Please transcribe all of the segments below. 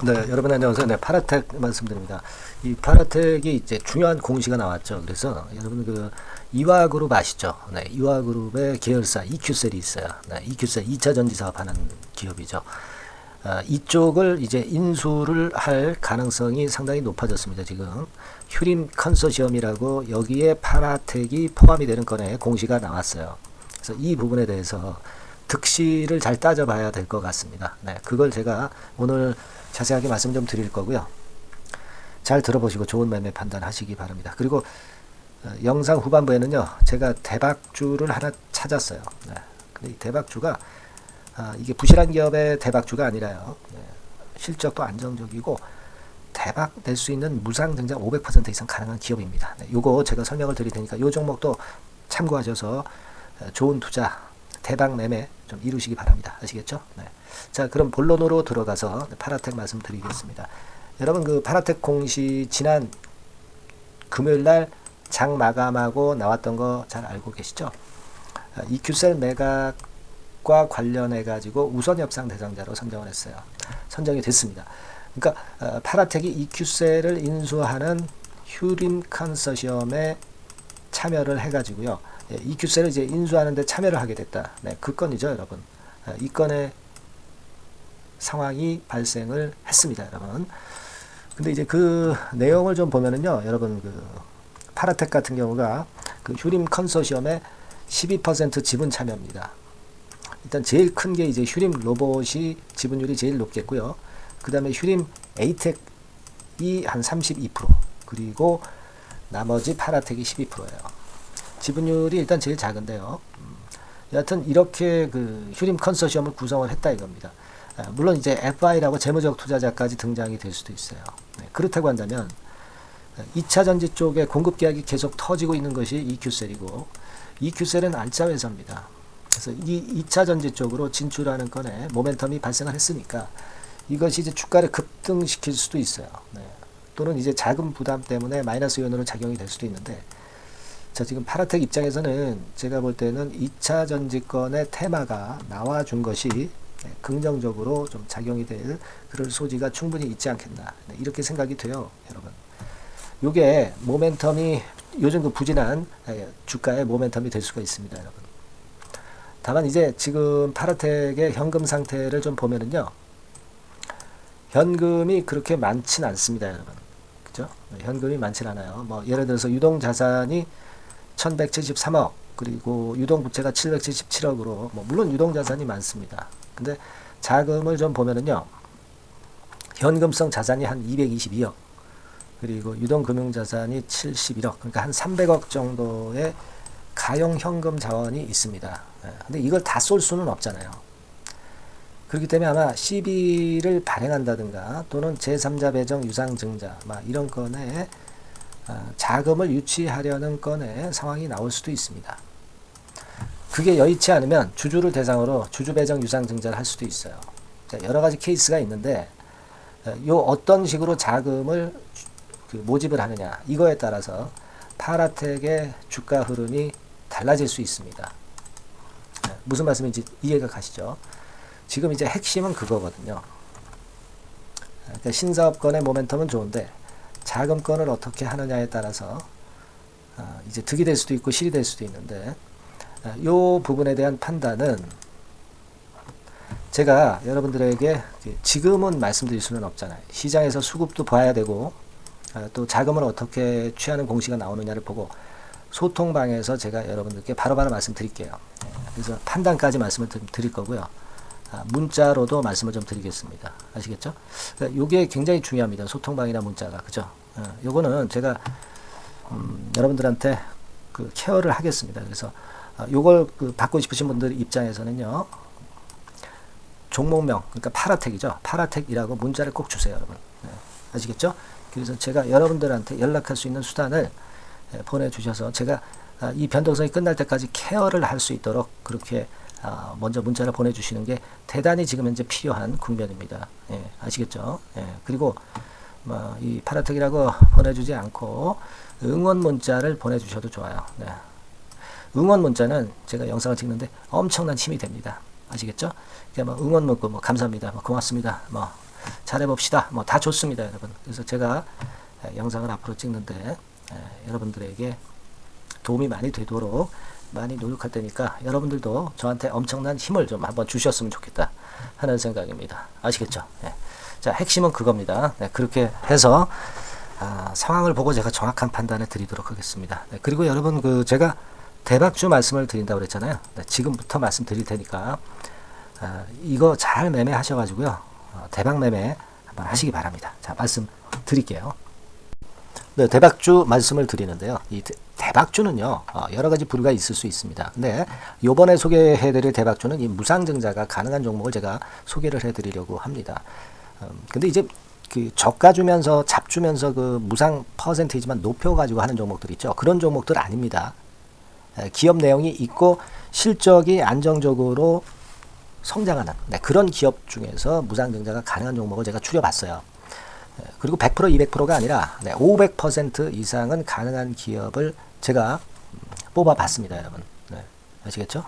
네, 여러분 안녕하세요. 네, 파라텍 말씀드립니다. 이 파라텍이 이제 중요한 공시가 나왔죠. 그래서 여러분 그 이화그룹 아시죠? 네, 이화그룹의 계열사 EQ셀이 있어요. 네, EQ셀 2차 전지 사업하는 기업이죠. 이쪽을 이제 인수를 할 가능성이 상당히 높아졌습니다. 지금 휴림 컨소시엄이라고 여기에 파라텍이 포함이 되는 건에 공시가 나왔어요. 그래서 이 부분에 대해서 득실을 잘 따져봐야 될 것 같습니다. 네, 그걸 제가 오늘 자세하게 말씀 좀 드릴 거고요. 잘 들어보시고 좋은 매매 판단하시기 바랍니다. 그리고 영상 후반부에는요, 제가 대박주를 하나 찾았어요. 네, 근데 이 대박주가 이게 부실한 기업의 대박주가 아니라요. 네, 실적도 안정적이고 대박 낼 수 있는 무상 증장 500% 이상 가능한 기업입니다. 네, 요거 제가 설명을 드릴 테니까 요 종목도 참고하셔서 좋은 투자, 대박 매매 좀 이루시기 바랍니다. 아시겠죠? 네. 자, 그럼 본론으로 들어가서 파라텍 말씀드리겠습니다. 여러분 그 파라텍 공시 지난 금요일 날 장 마감하고 나왔던 거 잘 알고 계시죠? EQ셀 매각과 관련해 가지고 우선 협상 대상자로 선정을 했어요. 선정이 됐습니다. 그러니까 파라텍이 EQ셀을 인수하는 휴림 컨소시엄에 참여를 해 가지고요. EQ셀을 이제 인수하는데 참여를 하게 됐다. 네, 그 건이죠, 여러분. 이 건의 상황이 발생을 했습니다, 여러분. 근데 이제 그 내용을 좀 보면은요, 여러분 그 파라텍 같은 경우가 그 휴림 컨소시엄의 12% 지분 참여입니다. 일단 제일 큰 게 이제 휴림 로봇이 지분율이 제일 높겠고요. 그 다음에 휴림 에이텍이 한 32%, 그리고 나머지 파라텍이 12%예요. 지분율이 일단 제일 작은데요. 여하튼 이렇게 그 휴림 컨소시엄을 구성을 했다 이겁니다. 물론 이제 FI라고 재무적 투자자까지 등장이 될 수도 있어요. 네, 그렇다고 한다면 2차 전지 쪽에 공급 계약이 계속 터지고 있는 것이 EQ셀이고, EQ셀은 알짜 회사입니다. 그래서 이 2차 전지 쪽으로 진출하는 건에 모멘텀이 발생을 했으니까 이것이 이제 주가를 급등시킬 수도 있어요. 네. 또는 이제 자금 부담 때문에 마이너스 요인으로 작용이 될 수도 있는데, 자, 지금 파라텍 입장에서는 제가 볼 때는 2차 전지권의 테마가 나와준 것이 긍정적으로 좀 작용이 될 그럴 소지가 충분히 있지 않겠나, 이렇게 생각이 돼요, 여러분. 요게 모멘텀이 요즘 그 부진한 주가의 모멘텀이 될 수가 있습니다, 여러분. 다만 이제 지금 파라텍의 현금 상태를 좀 보면은요, 현금이 그렇게 많진 않습니다, 여러분. 그죠? 현금이 많진 않아요. 뭐 예를 들어서 유동 자산이 1173억, 그리고 유동 부채가 777억으로, 뭐 물론 유동 자산이 많습니다. 근데 자금을 좀 보면은요, 현금성 자산이 한 222억, 그리고 유동 금융 자산이 71억, 그러니까 한 300억 정도의 가용 현금 자원이 있습니다. 근데 이걸 다 쏠 수는 없잖아요. 그렇기 때문에 아마 CB를 발행한다든가 또는 제3자 배정 유상 증자 이런 건에 자금을 유치하려는 건에 상황이 나올 수도 있습니다. 그게 여의치 않으면 주주를 대상으로 주주 배정 유상 증자를 할 수도 있어요. 자, 여러 가지 케이스가 있는데 요 어떤 식으로 자금을 모집을 하느냐, 이거에 따라서 파라텍의 주가 흐름이 달라질 수 있습니다. 무슨 말씀인지 이해가 가시죠? 지금 이제 핵심은 그거거든요. 그러니까 신사업권의 모멘텀은 좋은데 자금권을 어떻게 하느냐에 따라서 이제 득이 될 수도 있고 실이 될 수도 있는데, 요 부분에 대한 판단은 제가 여러분들에게 지금은 말씀드릴 수는 없잖아요. 시장에서 수급도 봐야 되고 또 자금을 어떻게 취하는 공시가 나오느냐를 보고 소통방에서 제가 여러분들께 바로바로 말씀드릴게요. 그래서 판단까지 말씀을 드릴 거고요. 문자로도 말씀을 좀 드리겠습니다. 아시겠죠? 그러니까 요게 굉장히 중요합니다. 소통방이나 문자가. 그죠? 요거는 제가 여러분들한테 그 케어를 하겠습니다. 그래서 요걸 받고 싶으신 분들 입장에서는요, 종목명, 그러니까 파라텍이죠. 파라텍이라고 문자를 꼭 주세요, 여러분. 아시겠죠? 그래서 제가 여러분들한테 연락할 수 있는 수단을 보내주셔서 제가 이 변동성이 끝날 때까지 케어를 할 수 있도록 그렇게 먼저 문자를 보내주시는 게 대단히 지금 현재 필요한 국면입니다. 예, 아시겠죠? 예, 그리고 이 파라텍이라고 보내주지 않고 응원 문자를 보내주셔도 좋아요. 네. 응원 문자는 제가 영상을 찍는데 엄청난 힘이 됩니다. 아시겠죠? 그러니까 뭐 응원 문구, 감사합니다, 고맙습니다, 잘해봅시다. 뭐 다 좋습니다, 여러분. 그래서 제가 영상을 앞으로 찍는데 여러분들에게 도움이 많이 되도록 많이 노력할 테니까 여러분들도 저한테 엄청난 힘을 좀 한번 주셨으면 좋겠다 하는 생각입니다. 아시겠죠? 네. 자, 핵심은 그겁니다. 네, 그렇게 해서 상황을 보고 제가 정확한 판단을 드리도록 하겠습니다. 네, 그리고 여러분 제가 대박주 말씀을 드린다고 그랬잖아요. 네, 지금부터 말씀드릴 테니까 이거 잘 매매하셔가지고요. 대박 매매 한번 하시기 바랍니다. 자, 말씀 드릴게요. 네, 대박주 말씀을 드리는데요. 이 대박주는요, 여러 가지 부류가 있을 수 있습니다. 근데 요번에 소개해드릴 대박주는 이 무상증자가 가능한 종목을 제가 소개를 해드리려고 합니다. 근데 이제 그 저가 주면서 잡 주면서 그 무상 퍼센테이지만 높여가지고 하는 종목들 있죠. 그런 종목들 아닙니다. 기업 내용이 있고 실적이 안정적으로 성장하는 그런 기업 중에서 무상증자가 가능한 종목을 제가 추려봤어요. 그리고 100% 200%가 아니라 500% 이상은 가능한 기업을 제가 뽑아봤습니다, 여러분. 네, 아시겠죠?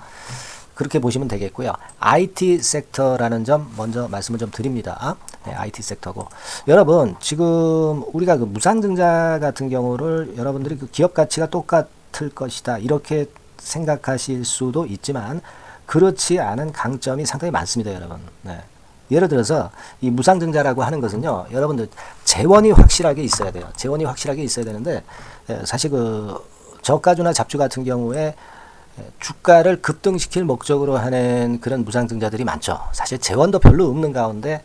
그렇게 보시면 되겠고요. IT 섹터라는 점 먼저 말씀을 좀 드립니다. 네, IT 섹터고 여러분 지금 우리가 그 무상증자 같은 경우를 여러분들이 그 기업 가치가 똑같을 것이다 이렇게 생각하실 수도 있지만 그렇지 않은 강점이 상당히 많습니다, 여러분. 네. 예를 들어서 이 무상증자라고 하는 것은요, 여러분들 재원이 확실하게 있어야 돼요. 재원이 확실하게 있어야 되는데 사실 그 저가주나 잡주 같은 경우에 주가를 급등시킬 목적으로 하는 그런 무상증자들이 많죠. 사실 재원도 별로 없는 가운데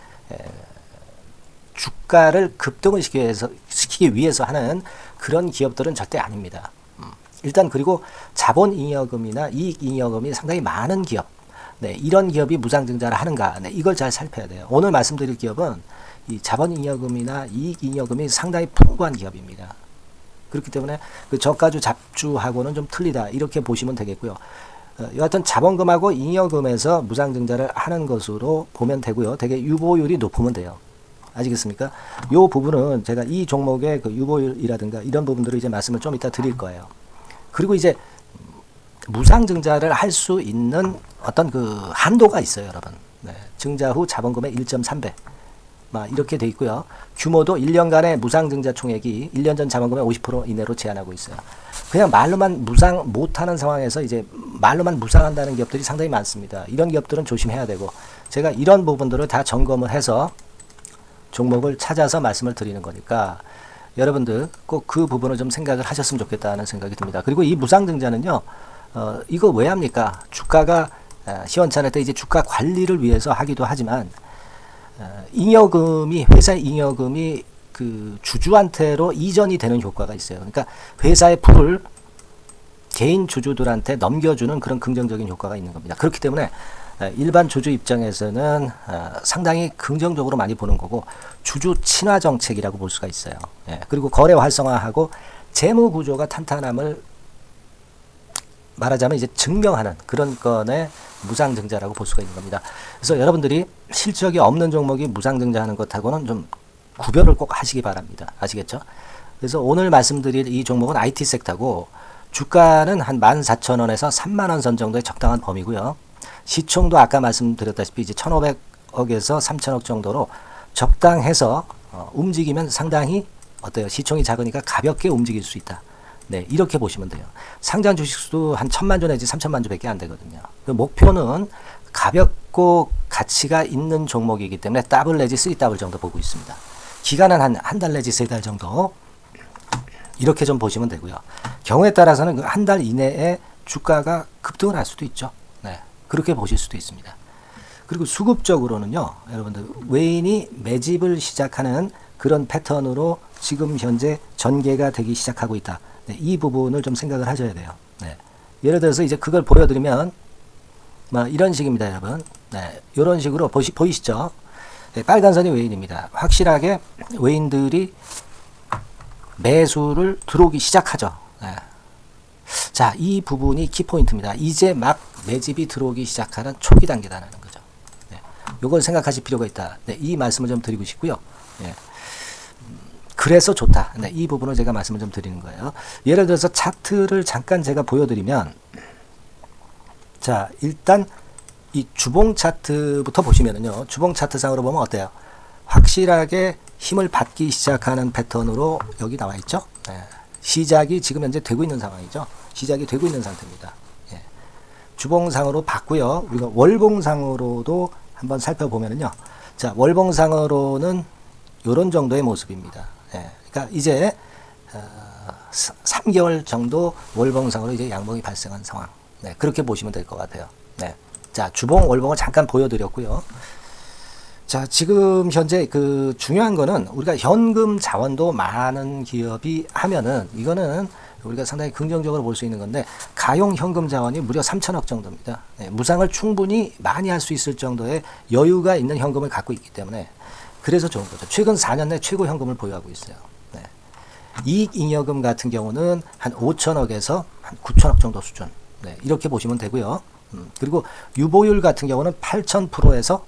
주가를 급등을 시키기 위해서 하는 그런 기업들은 절대 아닙니다. 일단 그리고 자본잉여금이나 이익잉여금이 상당히 많은 기업, 네, 이런 기업이 무상증자를 하는가, 네, 이걸 잘 살펴야 돼요. 오늘 말씀드릴 기업은 이 자본잉여금이나 이익잉여금이 상당히 풍부한 기업입니다. 그렇기 때문에 그 저가주 잡주하고는 좀 틀리다 이렇게 보시면 되겠고요. 여하튼 자본금하고 잉여금에서 무상증자를 하는 것으로 보면 되고요. 되게 유보율이 높으면 돼요. 아시겠습니까? 요 부분은 제가 이 종목의 그 유보율이라든가 이런 부분들을 이제 말씀을 좀 이따 드릴 거예요. 그리고 이제 무상증자를 할 수 있는 어떤 그 한도가 있어요, 여러분. 네, 증자 후 자본금의 1.3배. 이렇게 돼 있고요. 규모도 1년간의 무상증자 총액이 1년 전 자본금의 50% 이내로 제한하고 있어요. 그냥 말로만 무상 못하는 상황에서 이제 말로만 무상한다는 기업들이 상당히 많습니다. 이런 기업들은 조심해야 되고 제가 이런 부분들을 다 점검을 해서 종목을 찾아서 말씀을 드리는 거니까 여러분들 꼭 그 부분을 좀 생각을 하셨으면 좋겠다는 생각이 듭니다. 그리고 이 무상증자는요, 이거 왜 합니까? 주가가 시원찮을 때 이제 주가 관리를 위해서 하기도 하지만 잉여금이 회사의 잉여금이 그 주주한테로 이전이 되는 효과가 있어요. 그러니까 회사의 풀을 개인 주주들한테 넘겨주는 그런 긍정적인 효과가 있는 겁니다. 그렇기 때문에 일반 주주 입장에서는 상당히 긍정적으로 많이 보는 거고 주주 친화 정책이라고 볼 수가 있어요. 그리고 거래 활성화하고 재무 구조가 탄탄함을 말하자면 이제 증명하는 그런 건의 무상증자라고 볼 수가 있는 겁니다. 그래서 여러분들이 실적이 없는 종목이 무상증자하는 것하고는 좀 구별을 꼭 하시기 바랍니다. 아시겠죠? 그래서 오늘 말씀드릴 이 종목은 IT 섹터고 주가는 한 14,000원에서 30,000원 선 정도의 적당한 범위고요. 시총도 아까 말씀드렸다시피 이제 1,500억에서 3,000억 정도로 적당해서 움직이면 상당히 어때요? 시총이 작으니까 가볍게 움직일 수 있다. 네, 이렇게 보시면 돼요. 상장 주식수도 한 1,000만 주 내지 3,000만 주밖에 안 되거든요. 그 목표는 가볍고 가치가 있는 종목이기 때문에 더블 내지 3더블 정도 보고 있습니다. 기간은 한 달 내지 3달 정도 이렇게 좀 보시면 되고요. 경우에 따라서는 그 한 달 이내에 주가가 급등을 할 수도 있죠. 네, 그렇게 보실 수도 있습니다. 그리고 수급적으로는요, 여러분들 외인이 매집을 시작하는 그런 패턴으로 지금 현재 전개가 되기 시작하고 있다. 네, 이 부분을 좀 생각을 하셔야 돼요. 네. 예를 들어서 이제 그걸 보여드리면 이런 식입니다, 여러분. 네, 이런 식으로 보이시죠? 네, 빨간 선이 외인입니다. 확실하게 외인들이 매수를 들어오기 시작하죠. 네. 자, 이 부분이 키포인트입니다. 이제 막 매집이 들어오기 시작하는 초기 단계다라는 거죠. 네, 이걸 생각하실 필요가 있다. 네, 이 말씀을 좀 드리고 싶고요. 네. 그래서 좋다. 네, 이 부분을 제가 말씀을 좀 드리는 거예요. 예를 들어서 차트를 잠깐 제가 보여드리면, 자, 일단 이 주봉 차트부터 보시면은요, 주봉 차트상으로 보면 어때요? 확실하게 힘을 받기 시작하는 패턴으로 여기 나와 있죠. 네. 시작이 지금 현재 되고 있는 상황이죠. 시작이 되고 있는 상태입니다. 예. 주봉상으로 봤고요. 우리가 월봉상으로도 한번 살펴보면요. 자, 월봉상으로는 이런 정도의 모습입니다. 예. 그러니까 이제 3개월 정도 월봉상으로 이제 양봉이 발생한 상황. 네, 그렇게 보시면 될 것 같아요. 네. 자, 주봉, 월봉을 잠깐 보여드렸고요. 자, 지금 현재 그 중요한 거는 우리가 현금 자원도 많은 기업이 하면은 이거는 우리가 상당히 긍정적으로 볼 수 있는 건데, 가용 현금 자원이 무려 3천억 정도입니다. 네, 무상을 충분히 많이 할 수 있을 정도의 여유가 있는 현금을 갖고 있기 때문에 그래서 좋은 거죠. 최근 4년 내 최고 현금을 보유하고 있어요. 네. 이익잉여금 같은 경우는 한 5천억에서 한 9천억 정도 수준. 네, 이렇게 보시면 되고요. 그리고 유보율 같은 경우는 8,000%에서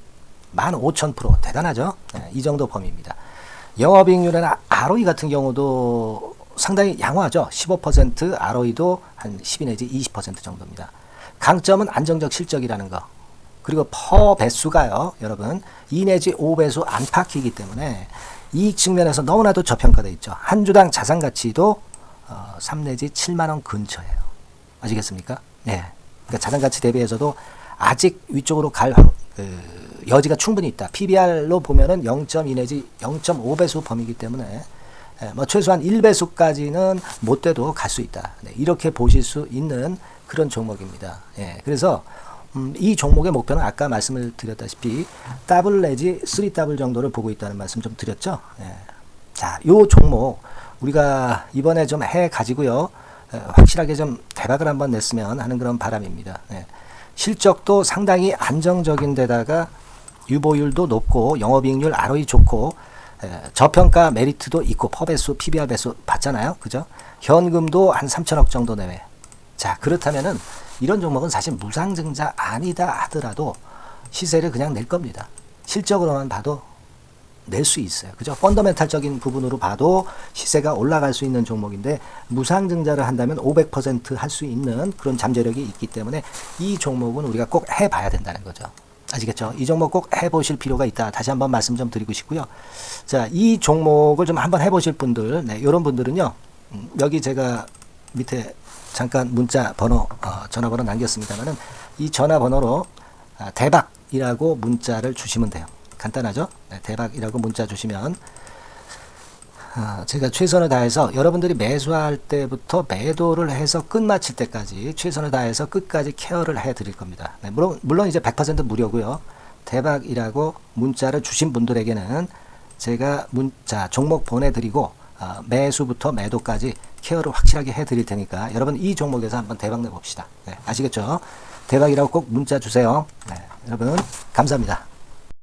15,000% 대단하죠. 네, 이 정도 범위입니다. 영업이익률이나 ROE 같은 경우도 상당히 양호하죠. 15%, ROE도 한 12 내지 20% 정도입니다. 강점은 안정적 실적이라는 거. 그리고 퍼 배수가요, 여러분 2 내지 5배수 안팎이기 때문에 이익 측면에서 너무나도 저평가되어 있죠. 한 주당 자산 가치도 3 내지 7만 원 근처예요. 아시겠습니까? 네. 그러니까 자산 가치 대비해서도 아직 위쪽으로 갈 여지가 충분히 있다. PBR로 보면은 0.2 내지 0.5배수 범위이기 때문에 뭐 최소한 1배수까지는 못 돼도 갈 수 있다. 네, 이렇게 보실 수 있는 그런 종목입니다. 예, 그래서 이 종목의 목표는 아까 말씀을 드렸다시피 더블 내지 3더블 정도를 보고 있다는 말씀 좀 드렸죠. 예. 자, 요 종목 우리가 이번에 좀 해 가지고요. 확실하게 좀 대박을 한번 냈으면 하는 그런 바람입니다. 예. 실적도 상당히 안정적인 데다가 유보율도 높고 영업이익률 ROE 좋고 저평가 메리트도 있고 퍼배수 PBR 배수 봤잖아요. 그죠? 현금도 한 3천억 정도 내외. 자, 그렇다면은 이런 종목은 사실 무상증자 아니다 하더라도 시세를 그냥 낼 겁니다. 실적으로만 봐도 낼 수 있어요. 그죠? 펀더멘탈적인 부분으로 봐도 시세가 올라갈 수 있는 종목인데 무상증자를 한다면 500% 할 수 있는 그런 잠재력이 있기 때문에 이 종목은 우리가 꼭 해봐야 된다는 거죠. 아시겠죠? 이 종목 꼭 해보실 필요가 있다. 다시 한번 말씀 좀 드리고 싶고요. 자, 이 종목을 좀 한번 해보실 분들, 네, 이런 분들은요, 여기 제가 밑에 잠깐 문자 번호, 전화번호 남겼습니다만은 이 전화번호로 대박이라고 문자를 주시면 돼요. 간단하죠? 네, 대박이라고 문자 주시면 제가 최선을 다해서 여러분들이 매수할 때부터 매도를 해서 끝마칠 때까지 최선을 다해서 끝까지 케어를 해드릴 겁니다. 네, 물론 이제 100% 무료고요. 대박이라고 문자를 주신 분들에게는 제가 문자 종목 보내드리고 매수부터 매도까지 케어를 확실하게 해드릴 테니까 여러분 이 종목에서 한번 대박 내봅시다. 네, 아시겠죠? 대박이라고 꼭 문자 주세요. 네, 여러분 감사합니다.